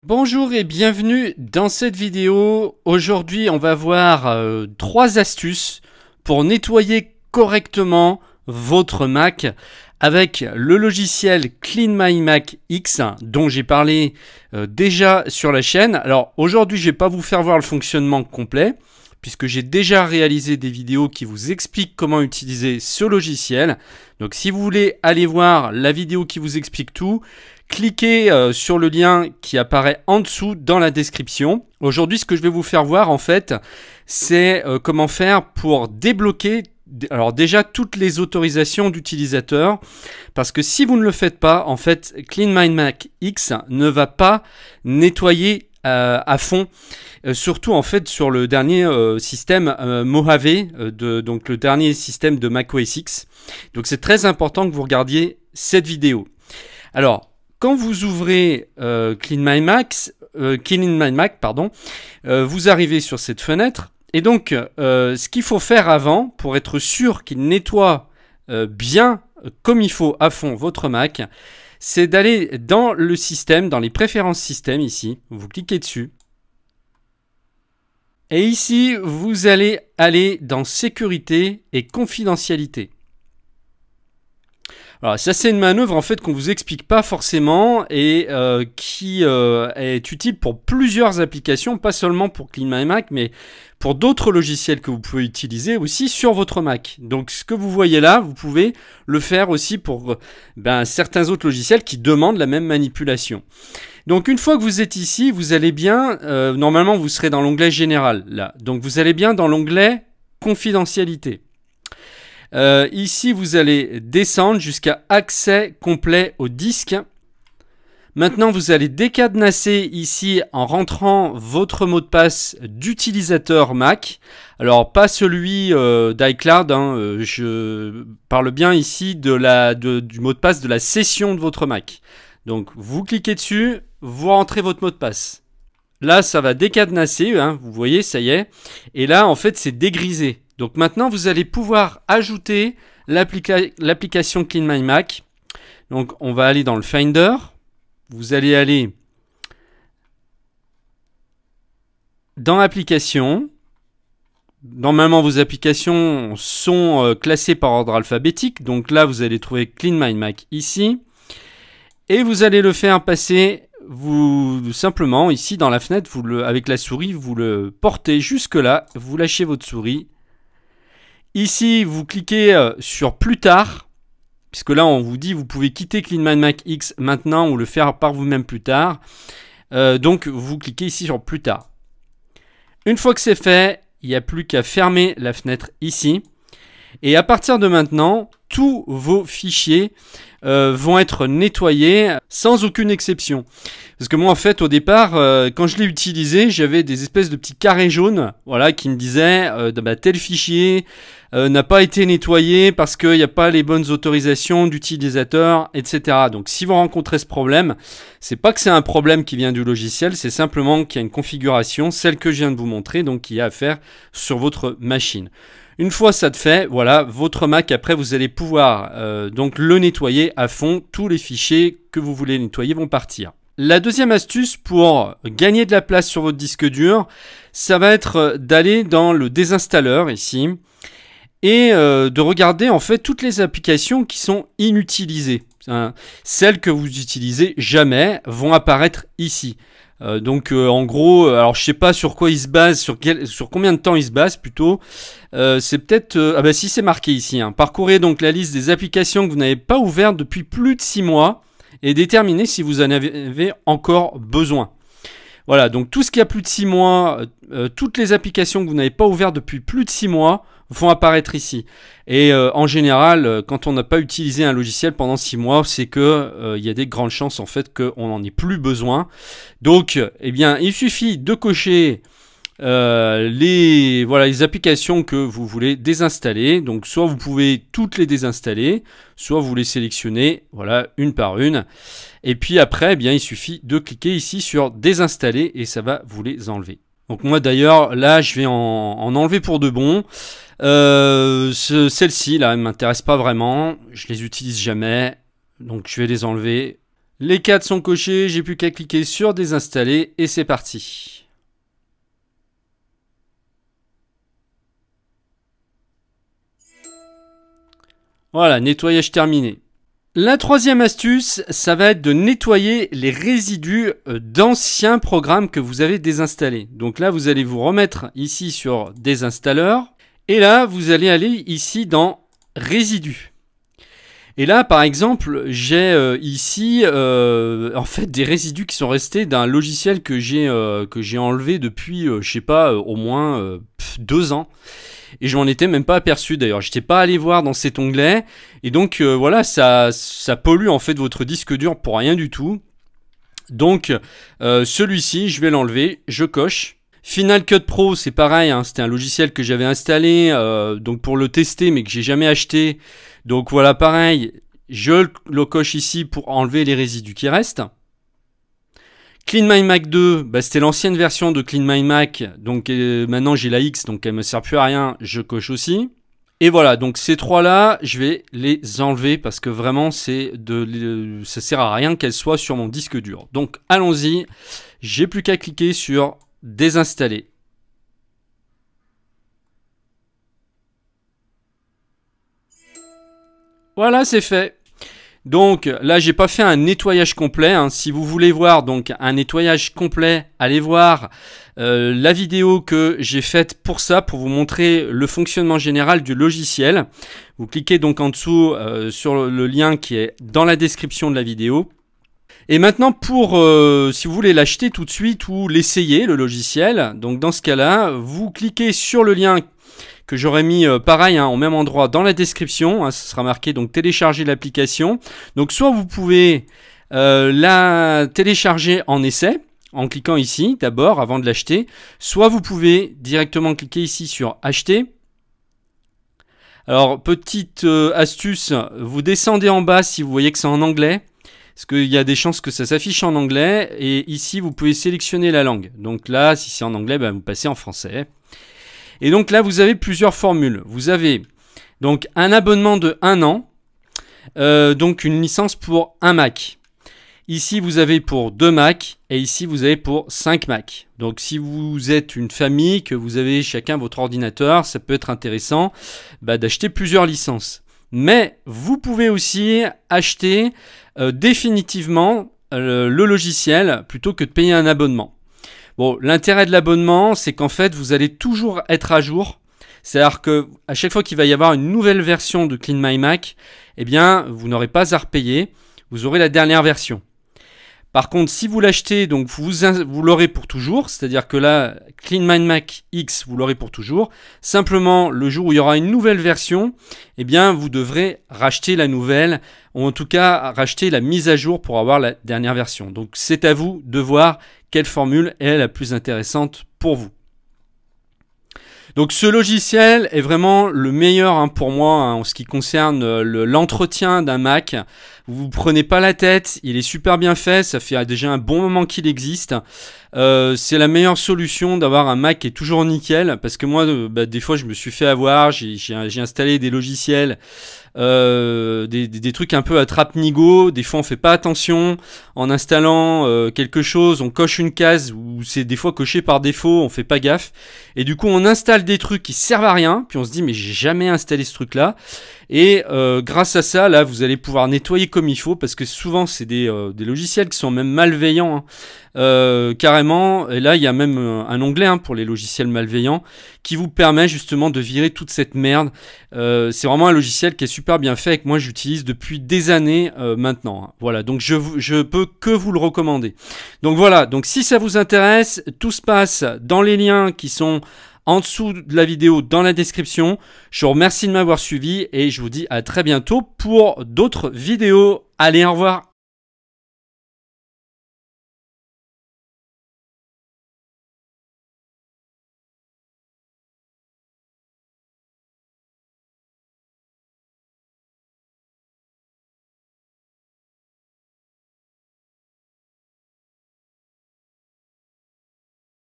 Bonjour et bienvenue dans cette vidéo. Aujourd'hui, on va voir 3 astuces pour nettoyer correctement votre Mac avec le logiciel CleanMyMac X dont j'ai parlé déjà sur la chaîne. Alors aujourd'hui, je ne vais pas vous faire voir le fonctionnement complet puisque j'ai déjà réalisé des vidéos qui vous expliquent comment utiliser ce logiciel. Donc si vous voulez aller voir la vidéo qui vous explique tout, cliquez sur le lien qui apparaît en dessous dans la description. Aujourd'hui, ce que je vais vous faire voir en fait, c'est comment faire pour débloquer alors déjà toutes les autorisations d'utilisateurs, parce que si vous ne le faites pas, en fait, CleanMyMac X ne va pas nettoyer à fond, surtout en fait sur le dernier système Mojave, donc le dernier système de macOS X. Donc c'est très important que vous regardiez cette vidéo. Alors, quand vous ouvrez CleanMyMac, vous arrivez sur cette fenêtre. Et donc, ce qu'il faut faire avant, pour être sûr qu'il nettoie bien comme il faut à fond votre Mac, c'est d'aller dans le système, dans les préférences système ici. Vous cliquez dessus. Et ici, vous allez aller dans sécurité et confidentialité. Alors ça c'est une manœuvre en fait qu'on vous explique pas forcément et qui est utile pour plusieurs applications, pas seulement pour CleanMyMac mais pour d'autres logiciels que vous pouvez utiliser aussi sur votre Mac. Donc ce que vous voyez là, vous pouvez le faire aussi pour certains autres logiciels qui demandent la même manipulation. Donc une fois que vous êtes ici, vous allez bien, normalement vous serez dans l'onglet général là, donc vous allez bien dans l'onglet confidentialité. Ici, vous allez descendre jusqu'à accès complet au disque. Maintenant, vous allez décadenasser ici en rentrant votre mot de passe d'utilisateur Mac. Alors, pas celui d'iCloud, hein, je parle bien ici du mot de passe de la session de votre Mac. Donc, vous cliquez dessus, vous rentrez votre mot de passe. Là, ça va décadenasser, hein, vous voyez, ça y est. Et là, en fait, c'est dégrisé. Donc maintenant, vous allez pouvoir ajouter l'application CleanMyMac. Donc on va aller dans le Finder. Vous allez aller dans Applications. Normalement, vos applications sont classées par ordre alphabétique. Donc là, vous allez trouver CleanMyMac ici. Et vous allez le faire passer, simplement, ici dans la fenêtre, avec la souris, vous le portez jusque là. Vous lâchez votre souris. Ici, vous cliquez sur plus tard, puisque là, on vous dit vous pouvez quitter CleanMyMac X maintenant ou le faire par vous-même plus tard. Donc, vous cliquez ici sur plus tard. Une fois que c'est fait, il n'y a plus qu'à fermer la fenêtre ici. Et à partir de maintenant, tous vos fichiers vont être nettoyés sans aucune exception. Parce que moi, en fait, au départ, quand je l'ai utilisé, j'avais des espèces de petits carrés jaunes, voilà, qui me disaient tel fichier n'a pas été nettoyé parce qu'il n'y a pas les bonnes autorisations d'utilisateur, etc. Donc, si vous rencontrez ce problème, c'est pas que c'est un problème qui vient du logiciel, c'est simplement qu'il y a une configuration, celle que je viens de vous montrer, donc qui a à faire sur votre machine. Une fois ça de fait, voilà, votre Mac, après, vous allez pouvoir donc le nettoyer à fond. Tous les fichiers que vous voulez nettoyer vont partir. La deuxième astuce pour gagner de la place sur votre disque dur, ça va être d'aller dans le désinstalleur ici et de regarder en fait toutes les applications qui sont inutilisées. Celles que vous utilisez jamais vont apparaître ici. En gros, alors je sais pas sur quoi il se base, sur combien de temps il se base plutôt. C'est peut-être, si c'est marqué ici, hein. Parcourez donc la liste des applications que vous n'avez pas ouvertes depuis plus de 6 mois et déterminez si vous en avez encore besoin. Voilà, donc tout ce qui a plus de 6 mois, toutes les applications que vous n'avez pas ouvertes depuis plus de 6 mois vont apparaître ici. Et en général, quand on n'a pas utilisé un logiciel pendant 6 mois, c'est que y a des grandes chances en fait qu'on n'en ait plus besoin. Donc, eh bien, il suffit de cocher les applications que vous voulez désinstaller. Donc, soit vous pouvez toutes les désinstaller, soit vous les sélectionnez, voilà, une par une. Et puis après, eh bien, il suffit de cliquer ici sur désinstaller et ça va vous les enlever. Donc moi d'ailleurs, là, je vais en enlever pour de bon. Celles-ci, là, elles ne m'intéressent pas vraiment. Je les utilise jamais. Donc je vais les enlever. Les 4 sont cochés, j'ai plus qu'à cliquer sur désinstaller et c'est parti. Voilà, nettoyage terminé. La troisième astuce, ça va être de nettoyer les résidus d'anciens programmes que vous avez désinstallés. Donc là, vous allez vous remettre ici sur désinstalleur. Et là, vous allez aller ici dans résidus. Et là, par exemple, j'ai ici en fait des résidus qui sont restés d'un logiciel que j'ai enlevé depuis, je sais pas, au moins 2 ans. Et je m'en étais même pas aperçu d'ailleurs. Je n'étais pas allé voir dans cet onglet. Et donc voilà, ça pollue en fait votre disque dur pour rien du tout. Donc celui-ci, je vais l'enlever. Je coche. Final Cut Pro, c'est pareil. Hein, c'était un logiciel que j'avais installé donc pour le tester, mais que j'ai jamais acheté. Donc voilà, pareil. Je le coche ici pour enlever les résidus qui restent. Clean My Mac 2, bah, c'était l'ancienne version de Clean My Mac, donc maintenant j'ai la X, donc elle me sert plus à rien, je coche aussi. Et voilà, donc ces 3 là, je vais les enlever parce que vraiment ça sert à rien qu'elles soient sur mon disque dur. Donc allons-y, j'ai plus qu'à cliquer sur désinstaller. Voilà, c'est fait. Donc là, j'ai pas fait un nettoyage complet. Hein. Si vous voulez voir donc un nettoyage complet, allez voir la vidéo que j'ai faite pour ça, pour vous montrer le fonctionnement général du logiciel. Vous cliquez donc en dessous sur le lien qui est dans la description de la vidéo. Et maintenant, pour si vous voulez l'acheter tout de suite ou l'essayer, le logiciel, donc dans ce cas-là, vous cliquez sur le lien que j'aurais mis pareil hein, au même endroit dans la description, hein, ça sera marqué donc télécharger l'application. Donc soit vous pouvez la télécharger en essai, en cliquant ici d'abord avant de l'acheter, soit vous pouvez directement cliquer ici sur acheter. Alors petite astuce, vous descendez en bas si vous voyez que c'est en anglais, parce qu'il y a des chances que ça s'affiche en anglais, et ici vous pouvez sélectionner la langue. Donc là, si c'est en anglais, bah, vous passez en français. Et donc là, vous avez plusieurs formules. Vous avez donc un abonnement de 1 an, donc une licence pour un Mac. Ici, vous avez pour 2 Mac et ici, vous avez pour 5 Mac. Donc si vous êtes une famille, que vous avez chacun votre ordinateur, ça peut être intéressant d'acheter plusieurs licences. Mais vous pouvez aussi acheter définitivement le logiciel plutôt que de payer un abonnement. Bon, l'intérêt de l'abonnement, c'est qu'en fait, vous allez toujours être à jour. C'est-à-dire que à chaque fois qu'il va y avoir une nouvelle version de Clean My Mac, eh bien, vous n'aurez pas à repayer. Vous aurez la dernière version. Par contre, si vous l'achetez, donc vous l'aurez pour toujours. C'est-à-dire que là, Clean My Mac X, vous l'aurez pour toujours. Simplement, le jour où il y aura une nouvelle version, eh bien, vous devrez racheter la nouvelle, ou en tout cas, racheter la mise à jour pour avoir la dernière version. Donc, c'est à vous de voir quelle formule est la plus intéressante pour vous. Donc ce logiciel est vraiment le meilleur hein, pour moi hein, en ce qui concerne l'entretien d'un Mac. Vous ne prenez pas la tête, il est super bien fait, ça fait déjà un bon moment qu'il existe. C'est la meilleure solution d'avoir un Mac qui est toujours nickel, parce que moi des fois je me suis fait avoir, j'ai installé des logiciels, des trucs un peu à trappe-nigo, des fois on fait pas attention, en installant quelque chose, on coche une case où c'est des fois coché par défaut, on fait pas gaffe, et du coup on installe des trucs qui servent à rien, puis on se dit mais j'ai jamais installé ce truc là, et grâce à ça là vous allez pouvoir nettoyer comme il faut, parce que souvent c'est des logiciels qui sont même malveillants hein, carrément, et là il y a même un onglet hein, pour les logiciels malveillants qui vous permet justement de virer toute cette merde. C'est vraiment un logiciel qui est super bien fait et que moi j'utilise depuis des années maintenant hein. Voilà, donc je peux que vous le recommander. Donc voilà, donc si ça vous intéresse, tout se passe dans les liens qui sont en dessous de la vidéo, dans la description. Je vous remercie de m'avoir suivi et je vous dis à très bientôt pour d'autres vidéos. Allez, au revoir.